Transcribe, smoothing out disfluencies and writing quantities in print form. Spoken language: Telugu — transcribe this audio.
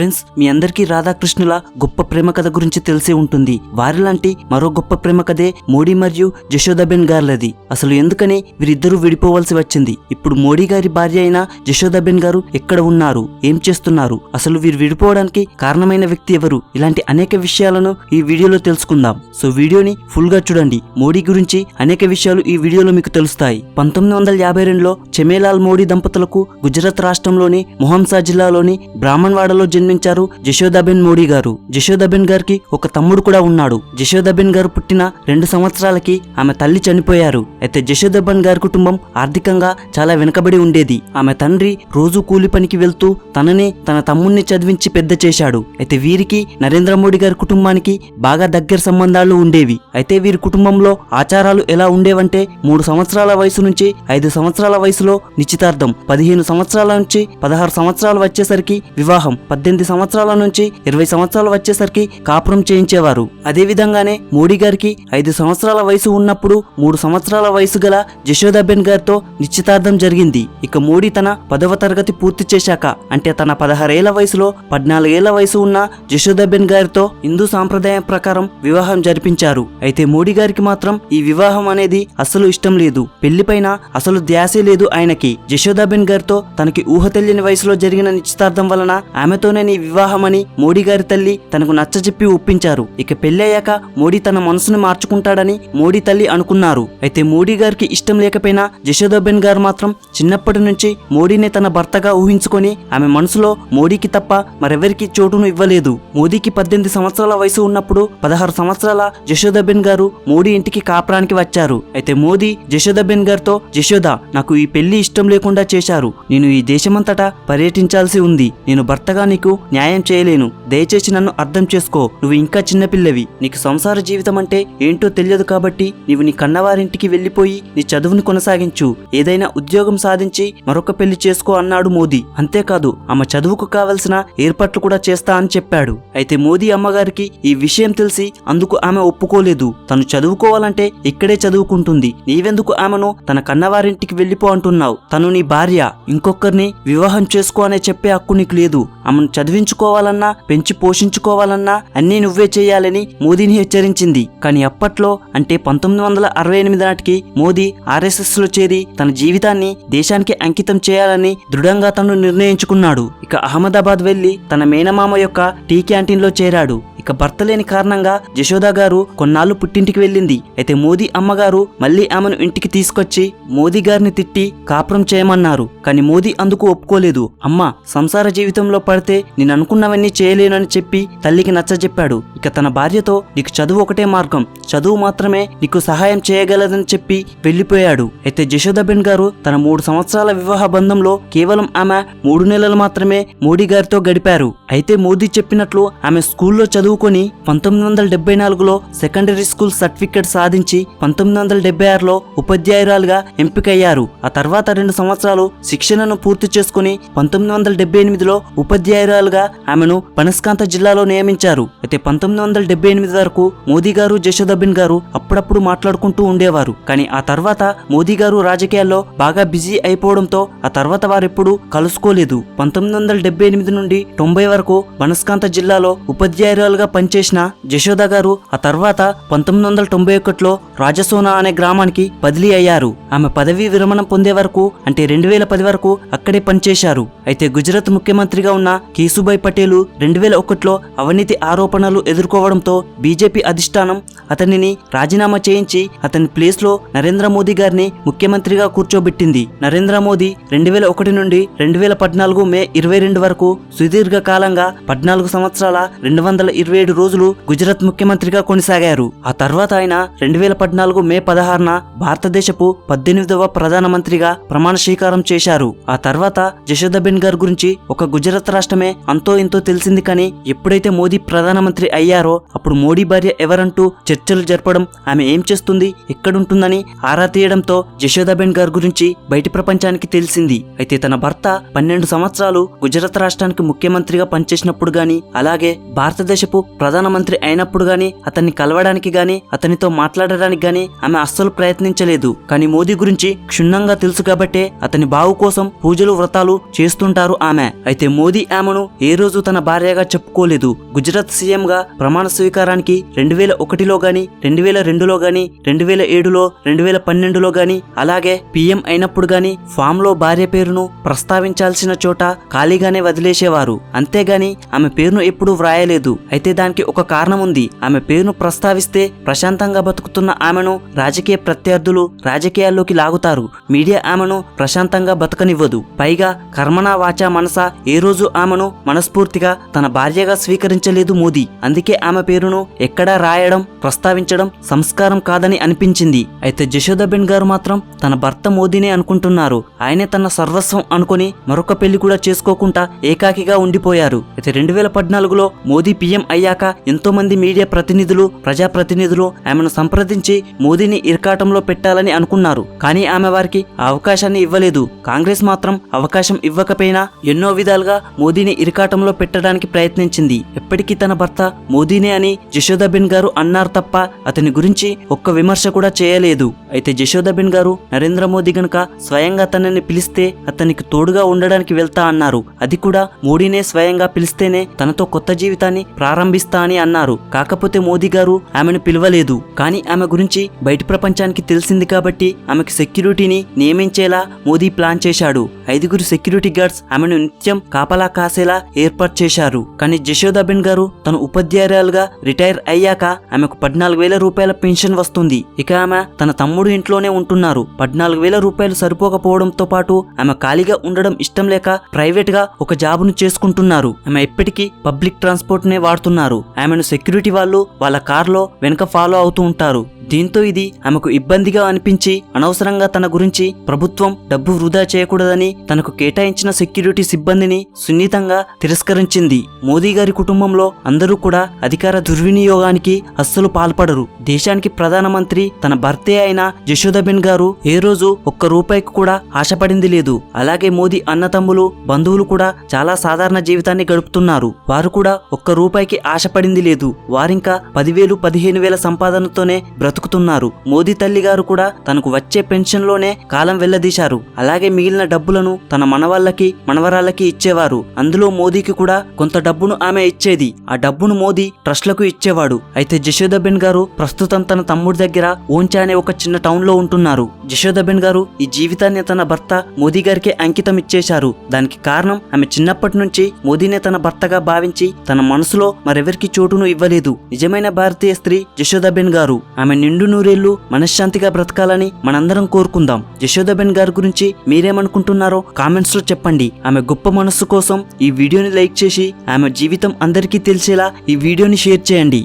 ఫ్రెండ్స్, మీ అందరికీ రాధాకృష్ణుల గొప్ప ప్రేమ కథ గురించి తెలిసే ఉంటుంది. వారిలాంటి మరో గొప్ప ప్రేమ కథే మోడీ మరియు జశోదాబెన్ గార్లది. అసలు ఎందుకని వీరిద్దరూ విడిపోవాల్సి వచ్చింది? ఇప్పుడు మోడీ గారి భార్య అయిన జశోదాబెన్ గారు ఎక్కడ ఉన్నారు, ఏం చేస్తున్నారు, అసలు వీరు విడిపోవడానికి కారణమైన వ్యక్తి ఎవరు? ఇలాంటి అనేక విషయాలను ఈ వీడియోలో తెలుసుకుందాం. సో వీడియోని ఫుల్ గా చూడండి. మోడీ గురించి అనేక విషయాలు ఈ వీడియోలో మీకు తెలుస్తాయి. 1952లో చెమేలాల్ మోడీ దంపతులకు గుజరాత్ రాష్ట్రంలోని మొహంసా జిల్లాలోని బ్రాహ్మణ్వాడలో జన్మించారు జశోదాబెన్ మోడీ గారు. జశోదాబెన్ గారికి ఒక తమ్ముడు కూడా ఉన్నాడు. జశోదాబెన్ గారు పుట్టిన 2 సంవత్సరాలకి ఆమె తల్లి చనిపోయారు. అయితే జశోదాబెన్ గారి కుటుంబం ఆర్థికంగా చాలా వెనుకబడి ఉండేది. ఆమె తండ్రి రోజు కూలి పనికి వెళ్తూ తనని తన తమ్ముణ్ణి చదివించి పెద్ద చేశాడు. అయితే వీరికి నరేంద్ర మోడీ గారి కుటుంబానికి బాగా దగ్గర సంబంధాలు ఉండేవి. అయితే వీరి కుటుంబంలో ఆచారాలు ఎలా ఉండేవంటే 3 సంవత్సరాల వయసు నుంచి 5 సంవత్సరాల వయసులో నిశ్చితార్థం, 15 సంవత్సరాల నుంచి 16 సంవత్సరాలు వచ్చేసరికి వివాహం, 18 సంవత్సరాల నుంచి 20 సంవత్సరాలు వచ్చేసరికి కాపురం చేయించేవారు. అదే విధంగానే మోడీ గారికి 5 సంవత్సరాల వయసు ఉన్నప్పుడు 3 సంవత్సరాల వయసు గల జశోదాబెన్ గారితో నిశ్చితార్థం జరిగింది. ఇక మోడీ తన 10వ తరగతి పూర్తి చేశాక, అంటే తన 16 ఏళ్ల వయసులో 14 ఏళ్ల వయసు ఉన్న జశోదాబెన్ గారితో హిందూ సాంప్రదాయం ప్రకారం వివాహం జరిపించారు. అయితే మోడీ గారికి మాత్రం ఈ వివాహం అనేది అసలు ఇష్టం లేదు. పెళ్లిపైన అసలు ధ్యాసే లేదు ఆయనకి. జశోదాబెన్ గారితో తనకి ఊహ తెలియని వయసులో జరిగిన నిశ్చితార్థం వలన ఆమెతోనే నీ వివాహమని మోడీ గారి తల్లి తనకు నచ్చజెప్పి ఒప్పించారు. ఇక పెళ్ళయ్యాక మోడీ తన మనసును మార్చుకుంటాడని మోడీ తల్లి అనుకున్నారు. అయితే మోడీ గారికి ఇష్టం లేకపోయినా జశోదాబెన్ గారు మాత్రం చిన్నప్పటి నుంచి మోడీనే తన భర్తగా ఊహించుకొని ఆమె మనసులో మోడీకి తప్ప మరెవరికి చోటును ఇవ్వలేదు. మోదీకి 18 సంవత్సరాల వయసు ఉన్నప్పుడు 16 సంవత్సరాల జశోదాబెన్ గారు మోడీ ఇంటికి కాపురానికి వచ్చారు. అయితే మోదీ జశోదాబెన్ గారితో, జశోదా, నాకు ఈ పెళ్లి ఇష్టం లేకుండా చేశారు. నేను ఈ దేశమంతటా పర్యటించాల్సి ఉంది. నేను భర్తగా నీకు న్యాయం చేయలేను. దయచేసి నన్ను అర్థం చేసుకో. నువ్వు ఇంకా చిన్నపిల్లవి. నీకు సంసార జీవితం అంటే ఏంటో తెలియదు కాబట్టి నీవు నీ కన్నవారింటికి వెళ్లిపోయి నీ చదువుని కొనసాగించు. ఏదైనా ఉద్యోగం సాధించి మరొక పెళ్లి చేసుకో అన్నాడు మోదీ. అంతేకాదు ఆమె చదువుకు కావలసిన ఏర్పాట్లు కూడా చేస్తా అని చెప్పాడు. అయితే మోదీ అమ్మగారికి ఈ విషయం తెలిసి అందుకు ఆమె ఒప్పుకోలేదు. తను చదువుకోవాలంటే ఇక్కడే చదువుకుంటుంది. నీవెందుకు ఆమెను తన కన్నవారింటికి వెళ్లిపో అంటున్నావు? తను నీ భార్య. ఇంకొకరిని వివాహం చేసుకో అనే చెప్పే హక్కు నీకు లేదు. ఆమెను చదివించుకోవాలన్నా పెంచి పోషించుకోవాలన్నా అన్నీ నువ్వే చేయాలని మోదీని హెచ్చరించింది. కానీ అప్పట్లో, అంటే 1968 నాటికి మోదీ RSS లో చేరి తన జీవితాన్ని దేశానికి అంకితం చేయాలని దృఢంగా తను నిర్ణయించుకున్నాడు. ఇక అహ్మదాబాద్ వెళ్లి తన మేనమామ యొక్క టీ క్యాంటీన్ లో చేరాడు. ఇక భర్త లేని కారణంగా జశోదా గారు కొన్నాళ్ళు పుట్టింటికి వెళ్ళింది. అయితే మోదీ అమ్మగారు మళ్ళీ ఆమెను ఇంటికి తీసుకొచ్చి మోదీ గారిని తిట్టి కాపురం చేయమన్నారు. కానీ మోదీ అందుకు ఒప్పుకోలేదు. అమ్మ, సంసార జీవితంలో పడితే నేను అనుకున్నవన్నీ చేయలేనని చెప్పి తల్లికి నచ్చజెప్పాడు. ఇక తన భార్యతో, నీకు చదువు ఒకటే మార్గం, చదువు మాత్రమే నీకు సహాయం చేయగలదని చెప్పి వెళ్లిపోయాడు. అయితే జశోదాబెన్ గారు తన 3 సంవత్సరాల వివాహ బంధంలో కేవలం ఆమె 3 నెలలు మాత్రమే మోడీ గారితో గడిపారు. అయితే మోదీ చెప్పినట్లు ఆమె స్కూల్లో చదువుకొని 1974లో సెకండరీ స్కూల్ సర్టిఫికెట్ సాధించి 1976లో ఉపాధ్యాయురాలుగా ఎంపికయ్యారు. ఆ తర్వాత 2 సంవత్సరాలు శిక్షణను పూర్తి చేసుకుని 1978లో ఉపాధ్యాయురాలుగా ఆమెను బనస్కాంత జిల్లాలో నియమించారు. అయితే 1978 వరకు మోదీ గారు జశోదాబెన్ గారు అప్పుడప్పుడు మాట్లాడుకుంటూ ఉండేవారు. కానీ ఆ తర్వాత మోదీ గారు రాజకీయాల్లో బాగా బిజీ అయిపోవడంతో ఆ తర్వాత వారెప్పుడు కలుసుకోలేదు. 1978 నుండి 90 వరకు బనస్కాంత జిల్లాలో ఉపాధ్యాయురాలుగా పనిచేసిన జశోదా గారు ఆ తర్వాత 1991లో రాజసోనా అనే గ్రామానికి బదిలీ అయ్యారు. ఆమె పదవీ విరమణ పొందే వరకు, అంటే 2010 వరకు అక్కడే పనిచేశారు. అయితే గుజరాత్ ముఖ్యమంత్రిగా ఉన్న కేసుభాయ్ పటేల్ 2001లో అవినీతి ఆరోపణలు ఎదుర్కోవడంతో బీజేపీ అధిష్టానం అతనిని రాజీనామా చేయించి అతని ప్లేస్ లో నరేంద్ర మోదీ గారిని ముఖ్యమంత్రిగా కూర్చోబెట్టింది. నరేంద్ర మోదీ 2001 నుండి 2014 మే 22 వరకు సుదీర్ఘ కాలంగా 14 సంవత్సరాల 227 రోజులు గుజరాత్ ముఖ్యమంత్రిగా కొనసాగారు. ఆ తర్వాత ఆయన 2014 మే 16న భారతదేశపు 18వ ప్రధానమంత్రిగా ప్రమాణ స్వీకారం చేశారు. ఆ తర్వాత జశోదాబెన్ గారి గురించి ఒక గుజరాత్ రాష్ట్రమే అంతో ఇంతో తెలిసింది. కానీ ఎప్పుడైతే మోదీ ప్రధానమంత్రి అయ్యారో అప్పుడు మోడీ భార్య ఎవరంటూ చర్చలు జరపడం, ఆమె ఏం చేస్తుంది, ఎక్కడుంటుందని ఆరా తీయడంతో జశోదాబెన్ గారి గురించి బయటి ప్రపంచానికి తెలిసింది. అయితే తన భర్త 12 సంవత్సరాలు గుజరాత్ రాష్ట్రానికి ముఖ్యమంత్రిగా పనిచేసినప్పుడు గాని, అలాగే భారతదేశపు ప్రధానమంత్రి అయినప్పుడు గాని అతన్ని కలవడానికి గాని అతనితో మాట్లాడడానికి గాని ఆమె అస్సలు ప్రయత్నించలేదు. కానీ మోదీ గురించి క్షుణ్ణంగా తెలుసు కాబట్టే అతని బావు కోసం పూజలు వ్రతాలు చేస్తుంటారు ఆమె. అయితే మోదీ ఆమెను ఏ రోజు తన భార్యగా చెప్పుకోలేదు. గుజరాత్ సీఎం గా ప్రమాణ స్వీకారానికి 2001లో గాని 2002లో గాని 2007లో 2012లో గాని అలాగే పీఎం అయినప్పుడు గాని ఫామ్ లో భార్య పేరును ప్రస్తావించాల్సిన చోట ఖాళీగానే వదిలేసేవారు. అంతేగాని ఆమె పేరును ఎప్పుడూ వ్రాయలేదు. అయితే దానికి ఒక కారణం ఉంది. ఆమె పేరును ప్రస్తావిస్తే ప్రశాంతంగా బతుకుతున్న ఆమెను రాజకీయ ప్రత్యర్థులు రాజకీయాల్లోకి లాగుతారు. మీడియా ఆమెను ప్రశాంతంగా బతకనివ్వదు. పైగా కర్మణా వాచా మనసా ఏ రోజు ఆమెను మనస్ఫూర్తిగా తన భార్యగా స్వీకరించలేదు మోదీ. అందుకే ఆమె పేరును ఎక్కడా రాయడం ప్రస్తావించడం సంస్కారం కాదని అనిపించింది. అయితే జశోదాబెన్ గారు మాత్రం తన భర్త మోదీనే అనుకుంటున్నారు. ఆయనే తన సర్వస్వం అనుకుని మరొక పెళ్లి కూడా చేసుకోకుండా ఏకాకిగా ఉండిపోయారు. అయితే 2014లో మోదీ పీఎం అయ్యాక ఎంతో మంది మీడియా ప్రతినిధులు ప్రజాప్రతినిధులు ఆమెను సంప్రదించి మోదీని ఇరకాటంలో పెట్టాలని అనుకున్నారు. కానీ ఆమె వారికి ఆ అవకాశాన్ని ఇవ్వలేదు. కాంగ్రెస్ మాత్రం అవకాశం ఇవ్వకపోయినా ఎన్నో విధాలుగా మోదీని ఇరకాటంలో పెట్టడానికి ప్రయత్నించింది. ఎప్పటికీ తన భర్త మోదీనే అని జశోదాబెన్ గారు అన్నారు తప్ప అతని గురించి ఒక్క విమర్శ కూడా చేయలేదు. అయితే జశోదాబెన్ గారు నరేంద్ర మోదీ గనుక స్వయంగా తనని పిలిస్తే అతనికి తోడుగా ఉండడానికి వెళ్తా అన్నారు. అది కూడా మోడీనే స్వయంగా పిలిస్తేనే తనతో కొత్త జీవితాన్ని ప్రారంభిస్తా అని అన్నారు. కాకపోతే మోదీ గారు ఆమెను పిలవలేదు. కానీ ఆమె గురించి బయట ప్రపంచానికి తెలిసింది కాబట్టి ఆమెకు సెక్యూరిటీని నియమించేలా మోదీ ప్లాన్ చేశాడు. 5 సెక్యూరిటీ గార్డ్స్ ఆమెను నిత్యం కాపలా కాసేలా ఏర్పాటు చేశారు. కానీ జశోదాబెన్ గారు తన ఉపాధ్యాయురాలుగా రిటైర్ అయ్యాక ఆమెకు 14,000 రూపాయల పెన్షన్ వస్తుంది. ఇక ఆమె తన తమ్ముడు ఇంట్లోనే ఉంటున్నారు. 14,000 రూపాయలు సరిపోకపోవడంతో పాటు ఆమె ఖాళీగా ఉండడం ఇష్టం లేక ప్రైవేట్ గా ఒక జాబును చేసుకుంటున్నారు. ఆమె ఎప్పటికీ పబ్లిక్ ట్రాన్స్పోర్ట్ నే వాడుతున్నారు. ఆమెను సెక్యూరిటీ వాళ్ళు వాళ్ళ కార్లో వెనక ఫాలో అవుతూ ఉంటారు. దీంతో ఇది ఆమెకు ఇబ్బందిగా అనిపించి అనవసరంగా తన గురించి ప్రభుత్వం డబ్బు వృధా చేయకూడదని తనకు కేటాయించిన సెక్యూరిటీ సిబ్బందిని సున్నితంగా తిరస్కరించింది. మోదీ గారి కుటుంబంలో అందరూ కూడా అధికార దుర్వినియోగానికి అస్సలు పాల్పడరు. దేశానికి ప్రధానమంత్రి తన భర్తే అయిన జశోదాబెన్ గారు ఏ రోజు ఒక్క రూపాయికి కూడా ఆశపడింది లేదు. అలాగే మోదీ అన్నతమ్ములు బంధువులు కూడా చాలా సాధారణ జీవితాన్ని గడుపుతున్నారు. వారు కూడా ఒక్క రూపాయికి ఆశపడింది లేదు. వారింకా 10,000 15,000 సంపాదనతోనే బ్రతుకుతున్నారు. మోదీ తల్లి గారు కూడా తనకు వచ్చే పెన్షన్ లోనే కాలం వెళ్లదీశారు. అలాగే మిగిలిన డబ్బులను తన మనవాళ్ళకి మనవరాళ్ళకి ఇచ్చేవారు. అందులో మోదీకి కూడా కొంత డబ్బును ఆమె ఇచ్చేది. ఆ డబ్బును మోదీ ట్రస్ట్లకు ఇచ్చేవాడు. అయితే జశోదాబెన్ గారు ప్రస్తుతం తన తమ్ముడి దగ్గర ఓంచా అనే ఒక చిన్న టౌన్ లో ఉంటున్నారు. జశోదాబెన్ గారు ఈ జీవితాన్ని తన భర్త మోదీ గారికి అంకితం ఇచ్చేశారు. దానికి కారణం ఆమె చిన్నప్పటి నుంచి మోదీనే తన భర్తగా భావించి తన మనసులో మరెవరికి చోటును ఇవ్వలేదు. నిజమైన భారతీయ స్త్రీ జశోదాబెన్ గారు. ఆమె నిండు నూరేళ్లు మనశ్శాంతిగా బ్రతకాలని మనందరం కోరుకుందాం. జశోదాబెన్ గారి గురించి మీరేమనుకుంటున్నారో కామెంట్స్ లో చెప్పండి. ఆమె గొప్ప మనస్సు కోసం ఈ వీడియోని లైక్ చేసి ఆమె జీవితం అందరికీ తెలిసేలా ఈ వీడియోని షేర్ చేయండి.